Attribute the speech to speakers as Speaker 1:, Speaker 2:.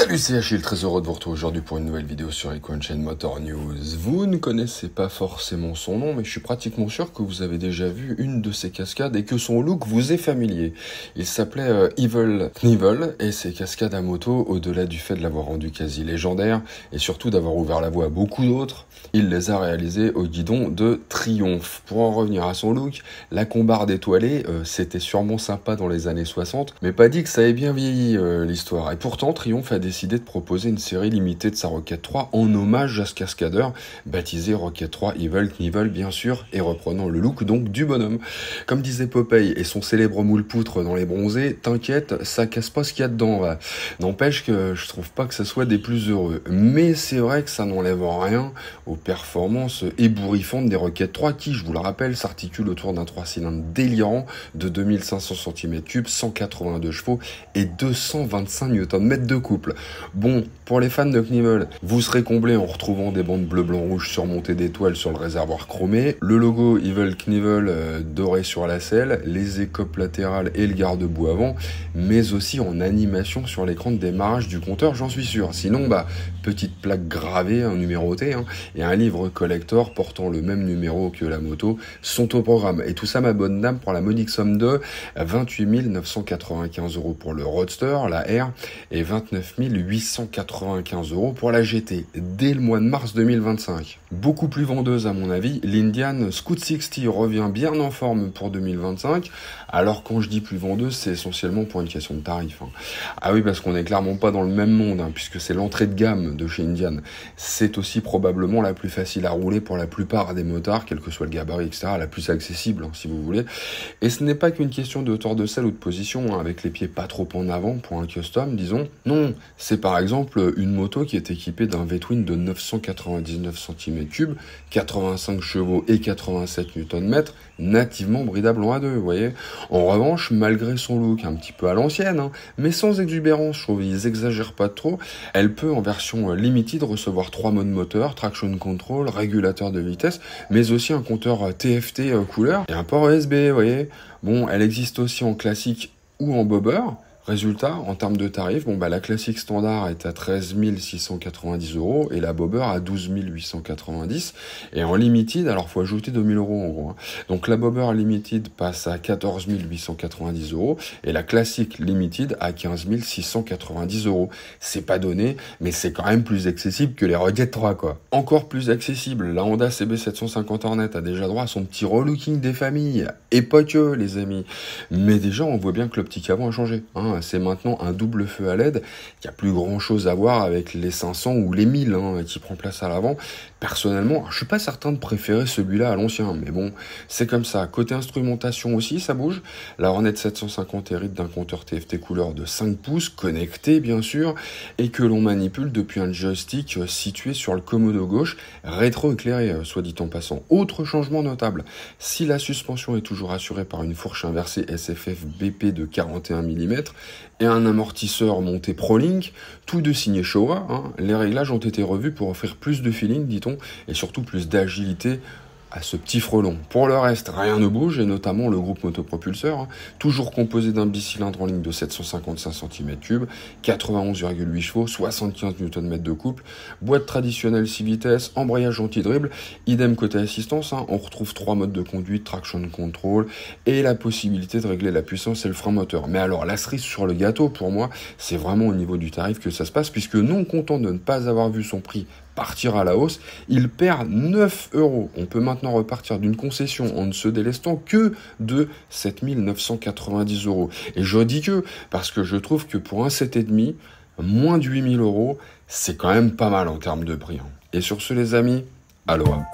Speaker 1: Salut, c'est Achille, très heureux de vous retrouver aujourd'hui pour une nouvelle vidéo sur EcoChain Motor News. Vous ne connaissez pas forcément son nom, mais je suis pratiquement sûr que vous avez déjà vu une de ses cascades et que son look vous est familier. Il s'appelait Evel Knievel et ses cascades à moto, au-delà du fait de l'avoir rendu quasi légendaire et surtout d'avoir ouvert la voie à beaucoup d'autres, il les a réalisées au guidon de Triumph. Pour en revenir à son look, la combarde étoilée, c'était sûrement sympa dans les années 60, mais pas dit que ça ait bien vieilli l'histoire. Et pourtant, Triumph a décidé de proposer une série limitée de sa Rocket 3 en hommage à ce cascadeur, baptisé Rocket 3 Evel Knievel bien sûr, et reprenant le look donc du bonhomme. Comme disait Popeye et son célèbre moule-poutre dans les bronzés, t'inquiète, ça casse pas ce qu'il y a dedans. Va. N'empêche que je trouve pas que ça soit des plus heureux. Mais c'est vrai que ça n'enlève rien aux performances ébouriffantes des Rocket 3 qui, je vous le rappelle, s'articulent autour d'un 3 cylindres délirant de 2500 cm3, 182 chevaux et 225 Nm de couple. Bon, pour les fans de Knievel, vous serez comblés en retrouvant des bandes bleu, blanc, rouge surmontées d'étoiles sur le réservoir chromé, le logo Evel Knievel doré sur la selle, les écopes latérales et le garde-boue avant, mais aussi en animation sur l'écran de démarrage du compteur, j'en suis sûr. Sinon, petite plaque gravée, numérotée, et un livre collector portant le même numéro que la moto sont au programme. Et tout ça, ma bonne dame, pour la modique somme de 28 995 € pour le Roadster, la R, et 29 895 € pour la GT, dès le mois de mars 2025. Beaucoup plus vendeuse à mon avis, l'Indian Scoot 60 revient bien en forme pour 2025, alors quand je dis plus vendeuse, c'est essentiellement pour une question de tarif. Ah oui, parce qu'on n'est clairement pas dans le même monde, puisque c'est l'entrée de gamme de chez Indian. C'est aussi probablement la plus facile à rouler pour la plupart des motards, quel que soit le gabarit, etc., la plus accessible, si vous voulez. Et ce n'est pas qu'une question de hauteur de selle ou de position, avec les pieds pas trop en avant pour un custom, disons. Non, c'est par exemple une moto qui est équipée d'un V-twin de 999 cm3, 85 chevaux et 87 Nm, nativement bridable en A2, vous voyez. En revanche, malgré son look un petit peu à l'ancienne, mais sans exubérance, je trouve qu'ils exagèrent pas trop, elle peut en version limited recevoir 3 modes moteur, traction control, régulateur de vitesse, mais aussi un compteur TFT couleur et un port USB, vous voyez. Bon, elle existe aussi en classique ou en bobber. Résultat, en termes de tarifs, la classique standard est à 13 690 € et la bobber à 12 890 €. Et en limited, alors faut ajouter 2000 € en gros. Donc la bobber limited passe à 14 890 € et la classique limited à 15 690 €. C'est pas donné, mais c'est quand même plus accessible que les Rocket 3 quoi. Encore plus accessible, la Honda CB750 Hornet a déjà droit à son petit relooking des familles. Et pas que les amis. Mais déjà on voit bien que l'optique avant a changé. C'est maintenant un double feu à LED qui a plus grand chose à voir avec les 500 ou les 1000 qui prend place à l'avant. Personnellement, je suis pas certain de préférer celui-là à l'ancien, mais bon, c'est comme ça. Côté instrumentation aussi, ça bouge. La Hornet 750 hérite d'un compteur TFT couleur de 5 pouces, connecté bien sûr, et que l'on manipule depuis un joystick situé sur le commodo gauche, rétro-éclairé, soit dit en passant. Autre changement notable, si la suspension est toujours assurée par une fourche inversée SFF BP de 41 mm, et un amortisseur monté ProLink, tous deux signés Showa, les réglages ont été revus pour offrir plus de feeling, dit-on, et surtout plus d'agilité à ce petit frelon. Pour le reste, rien ne bouge, et notamment le groupe motopropulseur, toujours composé d'un bicylindre en ligne de 755 cm3, 91,8 chevaux, 75 Nm de couple, boîte traditionnelle 6 vitesses, embrayage anti-dribble, idem côté assistance, on retrouve 3 modes de conduite, traction control, et la possibilité de régler la puissance et le frein moteur. Mais alors, la cerise sur le gâteau, pour moi, c'est vraiment au niveau du tarif que ça se passe, puisque non content de ne pas avoir vu son prix partir à la hausse, il perd 9 €. On peut maintenant repartir d'une concession en ne se délestant que de 7 990 €. Et je dis que, parce que je trouve que pour un 7,5, moins de 8 000 €, c'est quand même pas mal en termes de prix. Et sur ce les amis, aloha.